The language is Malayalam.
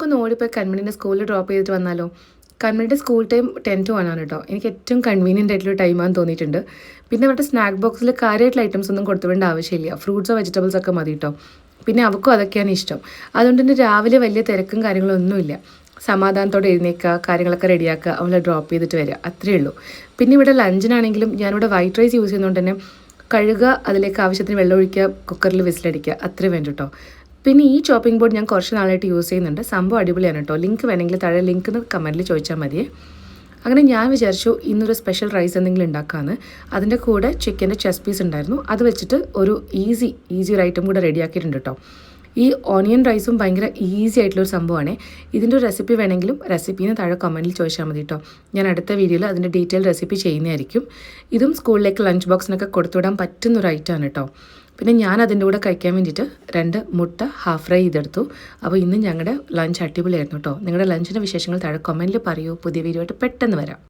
നമുക്കൊന്ന് ഓടിപ്പോയി കൺമണിൻ്റെ സ്കൂളിൽ ഡ്രോപ്പ് ചെയ്തിട്ട് വന്നാലോ? കൺമണിൻ്റെ സ്കൂൾ ടൈം 10 to 1 ആണ് കേട്ടോ. എനിക്ക് ഏറ്റവും കൺവീനിയൻ്റ് ആയിട്ടുള്ള ടൈമാണെന്ന് തോന്നിയിട്ടുണ്ട്. പിന്നെ അവരുടെ സ്നാക്ക് ബോക്സിൽ കാര്യമായിട്ടുള്ള ഐറ്റംസ് ഒന്നും കൊടുത്തുവിടേണ്ട ആവശ്യമില്ല. ഫ്രൂട്ട്സോ വെജിറ്റബിൾസോ ഒക്കെ മതി കേട്ടോ. പിന്നെ അവൾക്കും അതൊക്കെയാണ് ഇഷ്ടം. അതുകൊണ്ട് തന്നെ രാവിലെ വലിയ തിരക്കും കാര്യങ്ങളൊന്നുമില്ല. സമാധാനത്തോടെ എഴുന്നേൽക്കുക, കാര്യങ്ങളൊക്കെ റെഡിയാക്കുക, അവളെ ഡ്രോപ്പ് ചെയ്തിട്ട് വരിക, അത്രയേ ഉള്ളൂ. പിന്നെ ഇവിടെ ലഞ്ചിനാണെങ്കിലും ഞാനിവിടെ വൈറ്റ് റൈസ് യൂസ് ചെയ്യുന്നതുകൊണ്ട് തന്നെ കഴുകുക, അതിലേക്ക് ആവശ്യത്തിന് വെള്ളം ഒഴിക്കുക, കുക്കറിൽ വിസിലടിക്കുക, അത്രയും വേണ്ട കേട്ടോ. പിന്നെ ഈ ചോപ്പിംഗ് ബോർഡ് ഞാൻ കുറച്ച് നാളായിട്ട് യൂസ് ചെയ്യുന്നുണ്ട്. സംഭവം അടിപൊളിയാണ് കേട്ടോ. ലിങ്ക് വേണമെങ്കിൽ താഴെ ലിങ്ക് കമൻറ്റിൽ ചോദിച്ചാൽ മതിയേ. അങ്ങനെ ഞാൻ വിചാരിച്ചു ഇന്നൊരു സ്പെഷ്യൽ റൈസ് എന്തെങ്കിലും ഉണ്ടാക്കാമെന്ന്. അതിൻ്റെ കൂടെ ചിക്കൻ്റെ ചെസ്റ്റ് പീസ് ഉണ്ടായിരുന്നു, അത് വെച്ചിട്ട് ഒരു ഈസി ഒരു ഐറ്റം കൂടെ റെഡിയാക്കിയിട്ടുണ്ട് കേട്ടോ. ഈ ഓണിയൻ റൈസും ഭയങ്കര ഈസി ആയിട്ടുള്ളൊരു സംഭവമാണ്. ഇതിൻ്റെ ഒരു റെസിപ്പി വേണമെങ്കിലും റെസിപ്പീന് താഴെ കമൻറ്റിൽ ചോദിച്ചാൽ മതി കേട്ടോ. ഞാൻ അടുത്ത വീഡിയോയിൽ അതിൻ്റെ ഡീറ്റെയിൽ റെസിപ്പി ചെയ്യുന്നതായിരിക്കും. ഇതും സ്കൂളിലേക്ക് ലഞ്ച് ബോക്സിനൊക്കെ കൊടുത്തുവിടാൻ പറ്റുന്നൊരു ഐറ്റമാണ് കേട്ടോ. പിന്നെ ഞാൻ അതിൻ്റെ കൂടെ കഴിക്കാൻ വേണ്ടിയിട്ട് 2 മുട്ട ഹാഫ് ഫ്രൈ ചെയ്തെടുത്തു. അപ്പോൾ ഇന്ന് ഞങ്ങളുടെ ലഞ്ച് അടിപൊളിയായിരുന്നു കേട്ടോ. നിങ്ങളുടെ ലഞ്ചിൻ്റെ വിശേഷങ്ങൾ താഴെ കമൻറ്റിൽ പറയൂ. പുതിയ വീഡിയോ ആയിട്ട് പെട്ടെന്ന് വരാം.